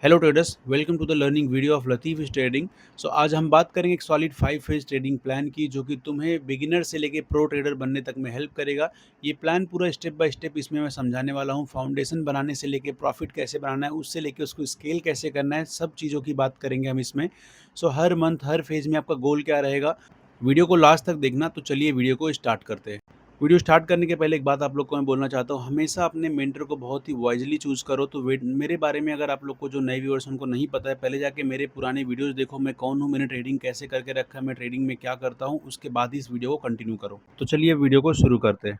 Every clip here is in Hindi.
Hello traders, welcome to the learning video of Latif trading. आज हम बात करेंगे एक सॉलिड 5 फेज ट्रेडिंग प्लान की, जो कि तुम्हें बिगिनर से लेके प्रो ट्रेडर बनने तक में हेल्प करेगा। ये प्लान पूरा स्टेप बाय स्टेप इसमें मैं समझाने वाला हूँ। फाउंडेशन बनाने से लेके प्रॉफिट कैसे बनाना है, उससे लेके उसको स्केल कैसे करना है, सब चीज़ों की बात करेंगे हम इसमें। हर मंथ हर फेज में आपका गोल क्या रहेगा, वीडियो को लास्ट तक देखना। तो चलिए वीडियो को स्टार्ट करते हैं। वीडियो स्टार्ट करने के पहले एक बात आप लोग को मैं बोलना चाहता हूँ, हमेशा अपने मेंटर को बहुत ही वाइजली चूज़ करो। तो मेरे बारे में अगर आप लोग को, जो नए व्यूअर्स उनको नहीं पता है, पहले जाके मेरे पुराने वीडियोस देखो, मैं कौन हूँ, मैंने ट्रेडिंग कैसे करके रखा है, मैं ट्रेडिंग में क्या करता हूँ, उसके बाद ही इस वीडियो को कंटिन्यू करो। तो चलिए वीडियो को शुरू करते हैं।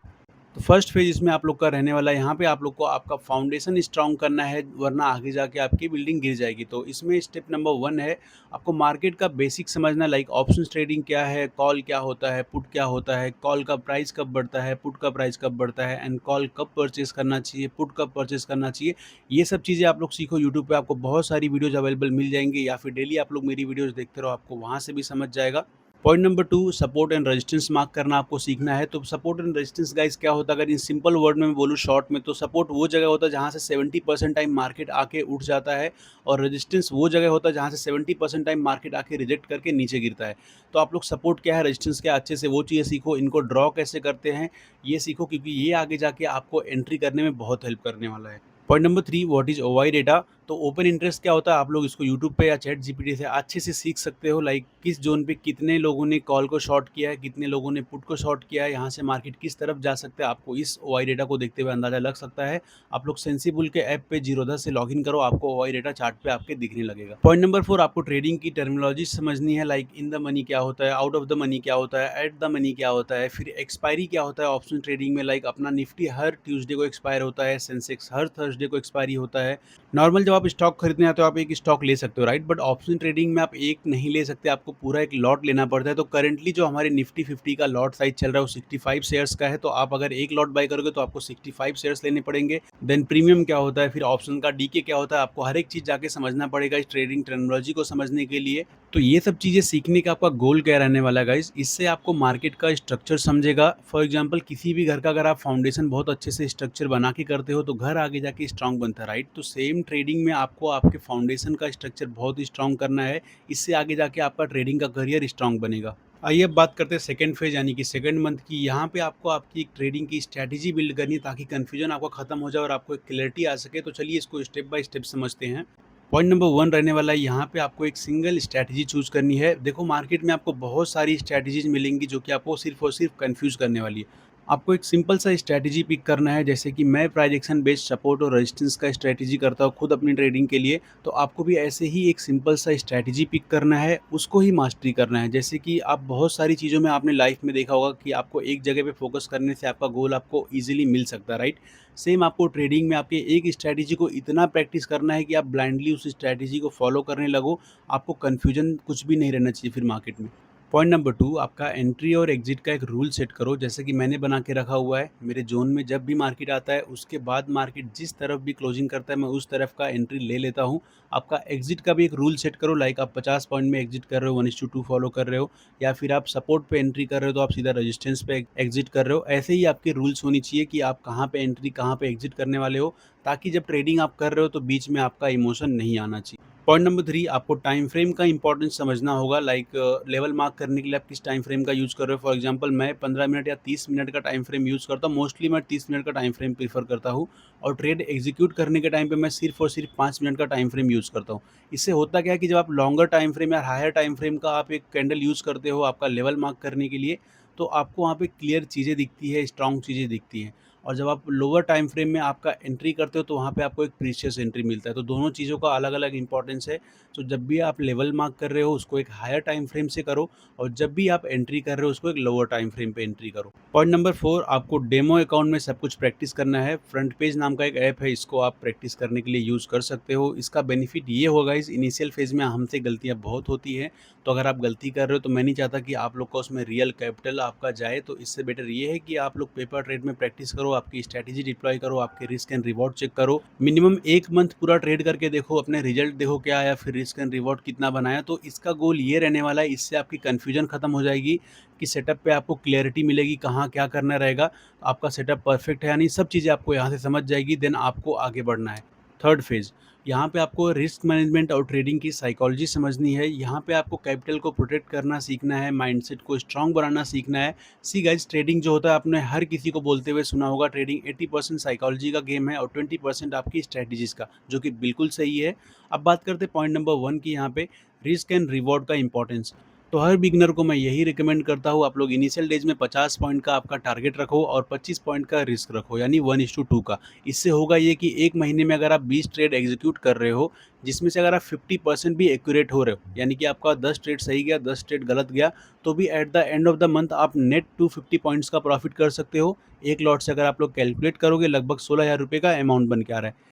तो फर्स्ट फेज इसमें आप लोग का रहने वाला है, यहाँ पे आप लोग को आपका फाउंडेशन स्ट्रांग करना है, वरना आगे जाके आपकी बिल्डिंग गिर जाएगी। तो इसमें स्टेप नंबर 1 है, आपको मार्केट का बेसिक समझना, लाइक ऑप्शंस ट्रेडिंग क्या है, कॉल क्या होता है, पुट क्या होता है, कॉल का प्राइस कब बढ़ता है, पुट का प्राइस कब बढ़ता है, एंड कॉल कब परचेस करना चाहिए, पुट कब परचेस करना चाहिए। ये सब चीज़ें आप लोग सीखो। यूट्यूब पे आपको बहुत सारी वीडियोज़ अवेलेबल मिल जाएंगी, या फिर डेली आप लोग मेरी वीडियोज़ देखते रहो, आपको वहाँ से भी समझ जाएगा। Point number 2, support and resistance mark करना आपको सीखना है। तो सपोर्ट एंड रेजिस्टेंस गाइस क्या होता है, अगर इन सिंपल वर्ड में मैं बोलूँ शॉर्ट में, तो सपोर्ट वो जगह होता है जहाँ से 70% टाइम मार्केट आके उठ जाता है, और रेजिस्टेंस वो जगह होता है जहाँ से 70% टाइम मार्केट आके रिजेक्ट करके नीचे गिरता है। तो आप लोग सपोर्ट क्या है, रेजिस्टेंस क्या है, अच्छे से वो चीज़ें सीखो। इनको ड्रॉ कैसे करते हैं ये सीखो, क्योंकि ये आगे जाके आपको एंट्री करने में बहुत हेल्प करने वाला है। Point number 3, what is ओवाई data. तो ओपन इंटरेस्ट क्या होता है, आप लोग इसको यूट्यूब पे या चैट जीपीटी से अच्छे से सीख सकते हो। लाइक किस जोन पे कितने लोगों ने कॉल को शॉर्ट किया है, कितने लोगों ने पुट को शॉर्ट किया है, यहाँ से मार्केट किस तरफ जा सकता है, आपको इस ओवाई डेटा को देखते हुए अंदाजा लग सकता है। आप लोग सेंसिबल के ऐप पे जीरोधा से लॉगिन करो, आपको ओवाई डेटा चार्ट पे आपके दिखने लगेगा। पॉइंट नंबर 4, आपको ट्रेडिंग की टर्मिनोलॉजी समझनी है। लाइक इन द मनी क्या होता है, आउट ऑफ द मनी क्या होता है, एट द मनी क्या होता है, फिर एक्सपायरी क्या होता है ऑप्शन ट्रेडिंग में। लाइक अपना निफ्टी हर ट्यूसडे को एक्सपायर होता है, सेंसेक्स हर थर्सडे को एक्सपायरी होता है। नॉर्मल जब आप स्टॉक खरीदने आते हो, आप एक स्टॉक ले सकते हो, राइट, बट ऑप्शन ट्रेडिंग में आप एक नहीं ले सकते, आपको पूरा एक लॉट लेना पड़ता है। तो करंटली जो हमारे निफ्टी 50 का लॉट साइज चल रहा है वो 65 शेयर्स का है। तो आप अगर एक लॉट बाय करोगे तो आपको 65 शेयर्स लेने पड़ेंगे। देन प्रीमियम क्या होता है, फिर ऑप्शन का डीके क्या होता है, आपको हर एक चीज़ जाके समझना पड़ेगा इस ट्रेडिंग टर्मिनोलॉजी को समझने के लिए। तो ये सब चीज़ें सीखने का आपका गोल क्या रहने वाला है गाइस, इससे आपको मार्केट का स्ट्रक्चर समझेगा। फॉर एग्जांपल किसी भी घर का अगर आप फाउंडेशन बहुत अच्छे से स्ट्रक्चर बना के करते हो, तो घर आगे जाके स्ट्रांग बनता है, राइट। तो सेम ट्रेडिंग में आपको आपके फाउंडेशन का स्ट्रक्चर बहुत स्ट्रांग करना है, इससे आगे जाके आपका ट्रेडिंग का करियर स्ट्रांग बनेगा। आइए अब बात करते हैं सेकंड फेज यानी कि सेकंड मंथ की। यहाँ पे आपको आपकी एक ट्रेडिंग की स्ट्रैटेजी बिल्ड करनी है, ताकि कंफ्यूजन आपका खत्म हो जाए और आपको एक क्लैरिटी आ सके। तो चलिए इसको स्टेप बाय स्टेप समझते हैं। पॉइंट नंबर 1 रहने वाला है, यहाँ पे आपको एक सिंगल स्ट्रैटेजी चूज़ करनी है। देखो मार्केट में आपको बहुत सारी स्ट्रैटेजीज़ मिलेंगी, जो कि आपको सिर्फ़ और सिर्फ कन्फ्यूज़ करने वाली है। आपको एक सिंपल सा स्ट्रैटेजी पिक करना है, जैसे कि मैं प्राइस एक्शन बेस्ड सपोर्ट और रेजिस्टेंस का स्ट्रैटेजी करता हूँ खुद अपनी ट्रेडिंग के लिए। तो आपको भी ऐसे ही एक सिंपल सा स्ट्रैटेजी पिक करना है, उसको ही मास्टरी करना है। जैसे कि आप बहुत सारी चीज़ों में आपने लाइफ में देखा होगा कि आपको एक जगह पे फोकस करने से आपका गोल आपको ईज़िली मिल सकता है, राइट? सेम आपको ट्रेडिंग में आपके एक स्ट्रैटेजी को इतना प्रैक्टिस करना है कि आप ब्लाइंडली उस स्ट्रैटेजी को फॉलो करने लगो, आपको कन्फ्यूजन कुछ भी नहीं रहना चाहिए फिर मार्केट में। पॉइंट नंबर 2, आपका एंट्री और एग्जिट का एक रूल सेट करो, जैसे कि मैंने बना के रखा हुआ है। मेरे जोन में जब भी मार्केट आता है, उसके बाद मार्केट जिस तरफ भी क्लोजिंग करता है, मैं उस तरफ का एंट्री ले लेता हूँ। आपका एग्जिट का भी एक रूल सेट करो, लाइक आप 50 पॉइंट में एग्जिट कर रहे हो, 1:2 फॉलो कर रहे हो, या फिर आप सपोर्ट पे एंट्री कर रहे हो तो आप सीधा रेजिस्टेंस पे एग्जिट कर रहे हो। ऐसे ही आपके रूल्स होनी चाहिए कि आप कहाँ पे एंट्री कहाँ पे एग्जिट करने वाले हो, ताकि जब ट्रेडिंग आप कर रहे हो तो बीच में आपका इमोशन नहीं आना चाहिए। पॉइंट नंबर 3, आपको टाइम फ्रेम का इंपॉर्टेंस समझना होगा। लाइक लेवल मार्क करने के लिए आप किस टाइम फ्रेम का यूज़ कर रहे हो। फॉर एग्जांपल मैं 15 मिनट या 30 मिनट का टाइम फ्रेम यूज़ करता हूँ। मोस्टली मैं 30 मिनट का टाइम फ्रेम प्रीफर करता हूँ, और ट्रेड एग्जीक्यूट करने के टाइम पे मैं सिर्फ और सिर्फ 5 मिनट का टाइम फ्रेम यूज़ करता हूँ। इससे होता क्या है कि जब आप लॉन्गर टाइम फ्रेम या हायर टाइम फ्रेम का आप एक कैंडल यूज़ करते हो आपका लेवल मार्क करने के लिए, तो आपको वहाँ पे क्लियर चीज़ें दिखती है, स्ट्रॉन्ग चीज़ें दिखती हैं। और जब आप लोअर टाइम फ्रेम में आपका एंट्री करते हो, तो वहाँ पे आपको एक प्रीशियस एंट्री मिलता है। तो दोनों चीज़ों का अलग अलग इंपॉर्टेंस है। तो जब भी आप लेवल मार्क कर रहे हो, उसको एक हायर टाइम फ्रेम से करो, और जब भी आप एंट्री कर रहे हो, उसको एक लोअर टाइम फ्रेम पे एंट्री करो। पॉइंट नंबर 4, आपको डेमो अकाउंट में सब कुछ प्रैक्टिस करना है। फ्रंट पेज नाम का एक ऐप है, इसको आप प्रैक्टिस करने के लिए यूज़ कर सकते हो। इसका बेनिफिट ये होगा, इस इनिशियल फेज में हमसे गलतियाँ बहुत होती हैं। तो अगर आप गलती कर रहे हो, तो मैं नहीं चाहता कि आप लोग का उसमें रियल कैपिटल आपका जाए। तो इससे बेटर ये है कि आप लोग पेपर ट्रेड में प्रैक्टिस करो, आपकी स्ट्रैटेजी डिप्लॉय करो, आपके रिस्क एंड रिवॉर्ड चेक करो। मिनिमम 1 मंथ पूरा ट्रेड करके देखो, अपने रिजल्ट देखो क्या आया, फिर रिस्क एंड रिवॉर्ड कितना बनाया। तो इसका गोल ये रहने वाला है, इससे आपकी कन्फ्यूजन खत्म हो जाएगी कि सेटअप पे आपको क्लैरिटी मिलेगी कहाँ क्या करना रहेगा, आपका सेटअप परफेक्ट है या नहीं, सब चीज़ें आपको यहाँ से समझ जाएगी। देन आपको आगे बढ़ना है। थर्ड फेज, यहाँ पे आपको रिस्क मैनेजमेंट और ट्रेडिंग की साइकोलॉजी समझनी है। यहाँ पे आपको कैपिटल को प्रोटेक्ट करना सीखना है, माइंडसेट को स्ट्रॉन्ग बनाना सीखना है। सी गाइस, ट्रेडिंग जो होता है आपने हर किसी को बोलते हुए सुना होगा, ट्रेडिंग 80% साइकोलॉजी का गेम है और 20% आपकी स्ट्रैटेजीज़ का, जो कि बिल्कुल सही है। अब बात करते हैं पॉइंट नंबर 1 की, यहाँ पे रिस्क एंड रिवॉर्ड का इंपॉर्टेंस। तो हर बिगिनर को मैं यही रिकमेंड करता हूँ, आप लोग इनिशियल डेज में 50 पॉइंट का आपका टारगेट रखो और 25 पॉइंट का रिस्क रखो, यानी 1:2 का। इससे होगा ये कि एक महीने में अगर आप 20 ट्रेड एग्जीक्यूट कर रहे हो, जिसमें से अगर आप 50% भी एक्यूरेट हो रहे हो, यानी कि आपका 10 ट्रेड सही गया, 10 ट्रेड गलत गया, तो भी at the end of the month आप नेट 250 पॉइंट्स का प्रॉफिट कर सकते हो। एक लॉट से अगर आप लोग कैलकुलेट करोगे, लगभग 16,000 रुपये का अमाउंट बन के आ रहा है।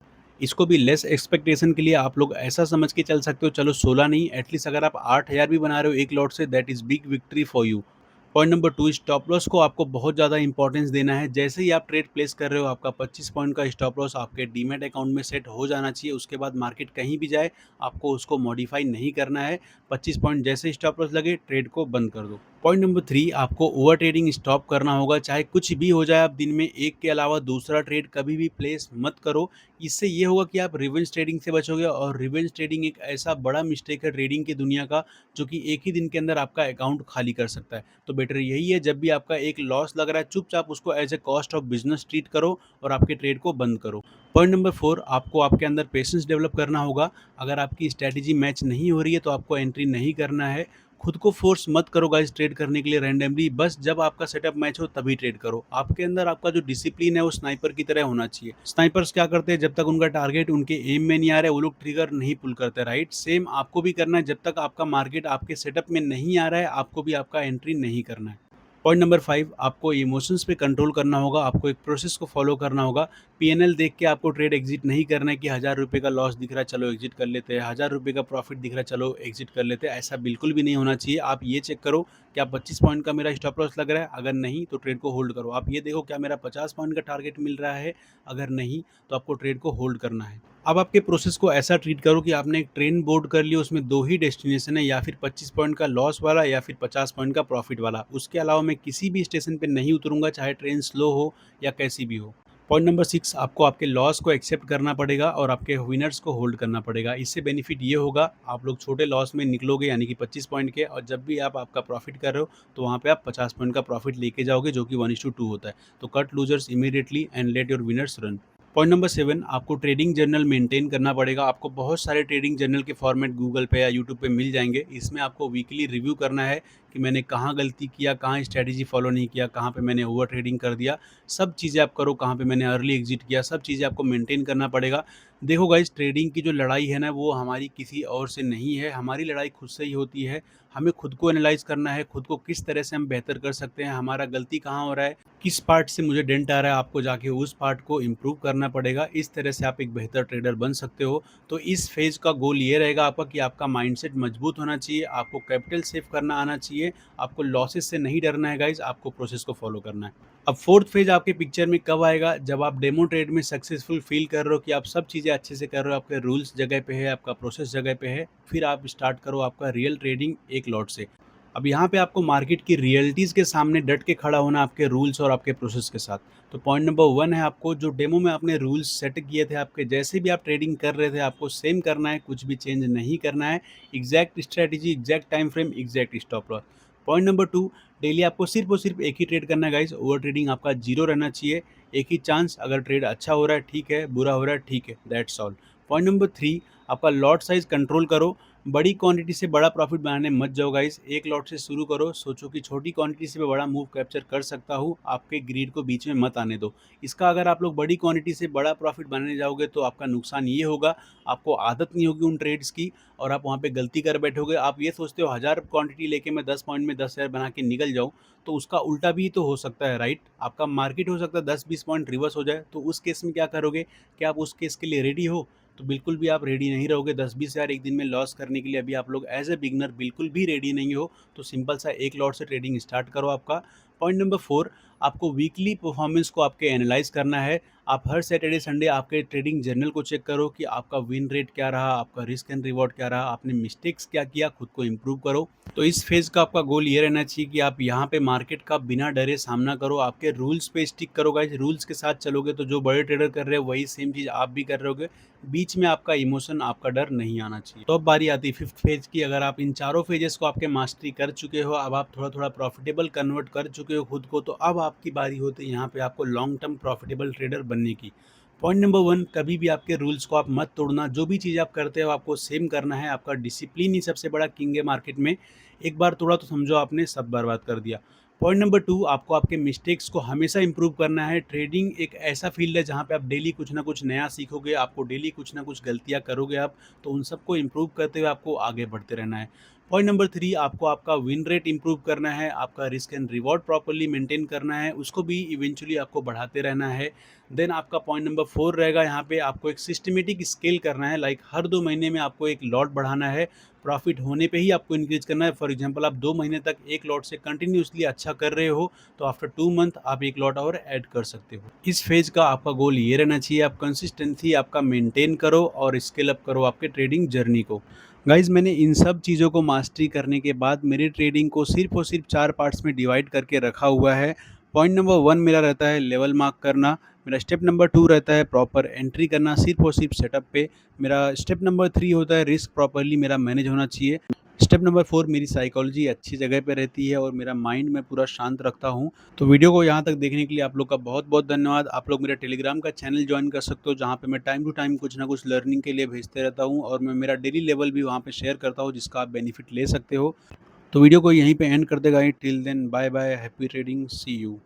इसको भी लेस एक्सपेक्टेशन के लिए आप लोग ऐसा समझ के चल सकते हो, चलो 16 नहीं, एटलीस्ट अगर आप 8,000 भी बना रहे हो एक लॉट से, that is big victory for you. Point number 2, stop loss को आपको बहुत ज़्यादा इंपॉर्टेंस देना है। जैसे ही आप ट्रेड प्लेस कर रहे हो, आपका 25 पॉइंट का स्टॉप लॉस आपके डीमैट अकाउंट में सेट हो जाना चाहिए। उसके बाद मार्केट कहीं भी जाए, आपको उसको मॉडिफाई नहीं करना है। 25 पॉइंट जैसे ही स्टॉप लॉस लगे, ट्रेड को बंद कर दो। पॉइंट नंबर 3, आपको ओवर ट्रेडिंग स्टॉप करना होगा। चाहे कुछ भी हो जाए, आप दिन में एक के अलावा दूसरा ट्रेड कभी भी प्लेस मत करो। इससे ये होगा कि आप रिवेंज ट्रेडिंग से बचोगे, और रिवेंज ट्रेडिंग एक ऐसा बड़ा मिस्टेक है ट्रेडिंग की दुनिया का, जो कि एक ही दिन के अंदर आपका अकाउंट खाली कर सकता है। तो बेटर यही है, जब भी आपका एक लॉस लग रहा है, चुपचाप उसको as a cost of business treat करो और आपके ट्रेड को बंद करो। पॉइंट नंबर 4, आपको आपके अंदर पेशेंस डेवलप करना होगा। अगर आपकी स्ट्रैटेजी मैच नहीं हो रही है, तो आपको एंट्री नहीं करना है। खुद को फोर्स मत करो गाइस ट्रेड करने के लिए रैंडमली, बस जब आपका सेटअप मैच हो तभी ट्रेड करो। आपके अंदर आपका जो डिसिप्लिन है वो स्नाइपर की तरह होना चाहिए। स्नाइपर्स क्या करते हैं, जब तक उनका टारगेट उनके एम में नहीं आ रहा है, वो लोग ट्रिगर नहीं पुल करते, राइट? सेम आपको भी करना है, जब तक आपका मार्केट आपके सेटअप में नहीं आ रहा है, आपको भी आपका एंट्री नहीं करना है। पॉइंट नंबर 5, आपको इमोशंस पे कंट्रोल करना होगा। आपको एक प्रोसेस को फॉलो करना होगा। पीएनएल देख के आपको ट्रेड एग्जिट नहीं करना है कि 1000 रुपये का लॉस दिख रहा है, चलो एग्जिट कर लेते हैं, 1000 रुपये का प्रॉफिट दिख रहा है, चलो एग्जिट कर लेते हैं। ऐसा बिल्कुल भी नहीं होना चाहिए। आप ये चेक करो, क्या 25 पॉइंट का मेरा स्टॉप लॉस लग रहा है? अगर नहीं, तो ट्रेड को होल्ड करो। आप ये देखो, क्या मेरा 50 पॉइंट का टारगेट मिल रहा है? अगर नहीं, तो आपको ट्रेड को होल्ड करना है। अब आपके प्रोसेस को ऐसा ट्रीट करो कि आपने एक ट्रेन बोर्ड कर ली, उसमें 2 ही डेस्टिनेशन है, या फिर 25 पॉइंट का लॉस वाला या फिर 50 पॉइंट का प्रॉफिट वाला। उसके अलावा मैं किसी भी स्टेशन पे नहीं उतरूँगा, चाहे ट्रेन स्लो हो या कैसी भी हो। पॉइंट नंबर 6, आपको आपके लॉस को एक्सेप्ट करना पड़ेगा और आपके विनर्स को होल्ड करना पड़ेगा। इससे बेनिफिट ये होगा, आप लोग छोटे लॉस में निकलोगे, यानी कि 25 पॉइंट के, और जब भी आप आपका प्रॉफिट कर रहे हो, तो वहाँ पे आप 50 पॉइंट का प्रॉफिट लेके जाओगे, जो कि 1:2 होता है। तो cut losers immediately and let your winners run. Point number 7, आपको ट्रेडिंग जर्नल मेंटेन करना पड़ेगा। आपको बहुत सारे ट्रेडिंग जर्नल के फॉर्मेट गूगल पे या यूट्यूब पे मिल जाएंगे। इसमें आपको वीकली रिव्यू करना है कि मैंने कहाँ गलती किया, कहाँ स्ट्रैटेजी फॉलो नहीं किया, कहाँ पे मैंने ओवर ट्रेडिंग कर दिया। सब चीज़ें आप करो, कहाँ पे मैंने अर्ली एग्जिट किया, सब चीज़ें आपको मेंटेन करना पड़ेगा। देखो गाइस, ट्रेडिंग की जो लड़ाई है ना, वो हमारी किसी और से नहीं है, हमारी लड़ाई खुद से ही होती है। हमें खुद को एनालाइज करना है, खुद को किस तरह से हम बेहतर कर सकते हैं, हमारा गलती कहाँ हो रहा है, किस पार्ट से मुझे डेंट आ रहा है, आपको जाके उस पार्ट को इम्प्रूव करना पड़ेगा। इस तरह से आप एक बेहतर ट्रेडर बन सकते हो। तो इस फेज़ का गोल ये रहेगा आपका कि आपका माइंडसेट मजबूत होना चाहिए, आपको कैपिटल सेव करना आना चाहिए, आपको लॉसेस से नहीं डरना है गाइस, आपको प्रोसेस को फॉलो करना है। अब फोर्थ फेज़ आपके पिक्चर में कब आएगा? जब आप डेमो ट्रेड में सक्सेसफुल फील कर रहे हो कि आप सब चीज़ें अच्छे से कर रहे हो, आपके रूल्स जगह पे है, आपका प्रोसेस जगह पे है, फिर आप स्टार्ट करो आपका रियल ट्रेडिंग एक लॉट से। अब यहाँ पे आपको मार्केट की रियलिटीज़ के सामने डट के खड़ा होना, आपके रूल्स और आपके प्रोसेस के साथ। तो पॉइंट नंबर 1 है, आपको जो डेमो में आपने रूल्स सेट किए थे, आपके जैसे भी आप ट्रेडिंग कर रहे थे, आपको सेम करना है, कुछ भी चेंज नहीं करना है। Exact strategy, exact time frame, exact stop loss. Point number 2, daily आपको सिर्फ और सिर्फ एक ही ट्रेड करना है गाइस, ओवर ट्रेडिंग आपका जीरो रहना चाहिए। एक ही चांस, अगर ट्रेड अच्छा हो रहा है ठीक है, बुरा हो रहा है ठीक है, दैट्स ऑल। पॉइंट नंबर 3, आपका लॉट साइज कंट्रोल करो। बड़ी क्वांटिटी से बड़ा प्रॉफिट बनाने मत जाओ गाइस, एक लॉट से शुरू करो, सोचो कि छोटी क्वांटिटी से मैं बड़ा मूव कैप्चर कर सकता हूँ, आपके ग्रीड को बीच में मत आने दो। इसका अगर आप लोग बड़ी क्वांटिटी से बड़ा प्रॉफिट बनाने जाओगे, तो आपका नुकसान ये होगा, आपको आदत नहीं होगी उन ट्रेड्स की, और आप वहाँ पे गलती कर बैठोगे। आप ये सोचते हो 1000 क्वांटिटी लेके मैं 10 पॉइंट में 10,000 बना के निकल जाऊँ, तो उसका उल्टा भी तो हो सकता है, राइट? आपका मार्केट हो सकता है 10-20 पॉइंट रिवर्स हो जाए, तो उस केस में क्या करोगे? क्या आप उस केस के लिए रेडी हो? तो बिल्कुल भी आप रेडी नहीं रहोगे। 10-20 हज़ार एक दिन में लॉस करने के लिए अभी आप लोग एज ए बिगनर बिल्कुल भी रेडी नहीं हो। तो सिंपल सा एक लॉट से ट्रेडिंग स्टार्ट करो आपका। पॉइंट नंबर 4, आपको वीकली परफॉर्मेंस को आपके एनालाइज करना है। आप हर सैटरडे संडे आपके ट्रेडिंग जर्नल को चेक करो कि आपका विन रेट क्या रहा, आपका रिस्क एंड रिवॉर्ड क्या रहा, आपने मिस्टेक्स क्या किया, खुद को इम्प्रूव करो। तो इस फेज़ का आपका गोल ये रहना चाहिए कि आप यहाँ पे मार्केट का बिना डरे सामना करो, आपके रूल्स पे स्टिक करो गाइस। रूल्स के साथ चलोगे तो जो बड़े ट्रेडर कर रहे हैं वही सेम चीज़ आप भी कर रहे होगे। बीच में आपका इमोशन, आपका डर नहीं आना चाहिए। तो अब बारी आती है फिफ्थ फेज की। अगर आप इन चारों फेजेस को आपके मास्टरी कर चुके हो, अब आप थोड़ा थोड़ा प्रॉफिटेबल कन्वर्ट कर चुके हो खुद को, तो अब आपकी बारी होती है यहाँ पे आपको लॉन्ग टर्म प्रॉफिटेबल ट्रेडर बनने की। पॉइंट नंबर वन, कभी भी आपके रूल्स को आप मत तोड़ना। जो भी चीज़ आप करते हो आपको सेम करना है। आपका डिसिप्लिन ही सबसे बड़ा किंग है मार्केट में। एक बार तोड़ा तो समझो आपने सब बर्बाद कर दिया। पॉइंट नंबर टू, आपको आपके मिस्टेक्स को हमेशा इंप्रूव करना है। ट्रेडिंग एक ऐसा फील्ड है जहाँ पे आप डेली कुछ ना कुछ नया सीखोगे, आपको डेली कुछ ना कुछ गलतियाँ करोगे आप, तो उन सबको इंप्रूव करते हुए आपको आगे बढ़ते रहना है। पॉइंट नंबर थ्री, आपको आपका विन रेट इंप्रूव करना है, आपका risk and reward properly maintain करना है, उसको भी इवेंचुअली आपको बढ़ाते रहना है। देन आपका पॉइंट नंबर फोर रहेगा, यहाँ पे आपको एक सिस्टमेटिक स्केल करना है। लाइक हर 2 महीने में आपको एक लॉट बढ़ाना है, प्रॉफिट होने पे ही आपको इंक्रीज करना है। फॉर एग्जांपल आप 2 महीने तक एक लॉट से कंटिन्यूसली अच्छा कर रहे हो, तो आफ्टर 2 मंथ आप एक लॉट और ऐड कर सकते हो। इस फेज का आपका गोल ये रहना चाहिए, आप कंसिस्टेंसी आपका मेंटेन करो और स्केल अप करो आपके ट्रेडिंग जर्नी को। गाइज, मैंने इन सब चीज़ों को मास्टरी करने के बाद मेरी ट्रेडिंग को सिर्फ और सिर्फ 4 पार्ट्स में डिवाइड करके रखा हुआ है। पॉइंट नंबर वन मेरा रहता है लेवल मार्क करना। मेरा स्टेप नंबर टू रहता है प्रॉपर एंट्री करना सिर्फ और सिर्फ सेटअप पे। मेरा स्टेप नंबर थ्री होता है रिस्क प्रॉपर्ली मेरा मैनेज होना चाहिए। स्टेप नंबर फोर, मेरी साइकोलॉजी अच्छी जगह पे रहती है और मेरा माइंड मैं पूरा शांत रखता हूँ। तो वीडियो को यहाँ तक देखने के लिए आप लोग का बहुत बहुत धन्यवाद। आप लोग मेरा टेलीग्राम का चैनल ज्वाइन कर सकते हो, जहाँ पे मैं टाइम टू टाइम कुछ ना कुछ लर्निंग के लिए भेजते रहता हूँ और मैं मेरा डेली लेवल भी वहाँ पे शेयर करता हूँ, जिसका आप बेनिफिट ले सकते हो। तो वीडियो को यहीं पे एंड कर देगा। Till then, bye bye, happy trading, see you.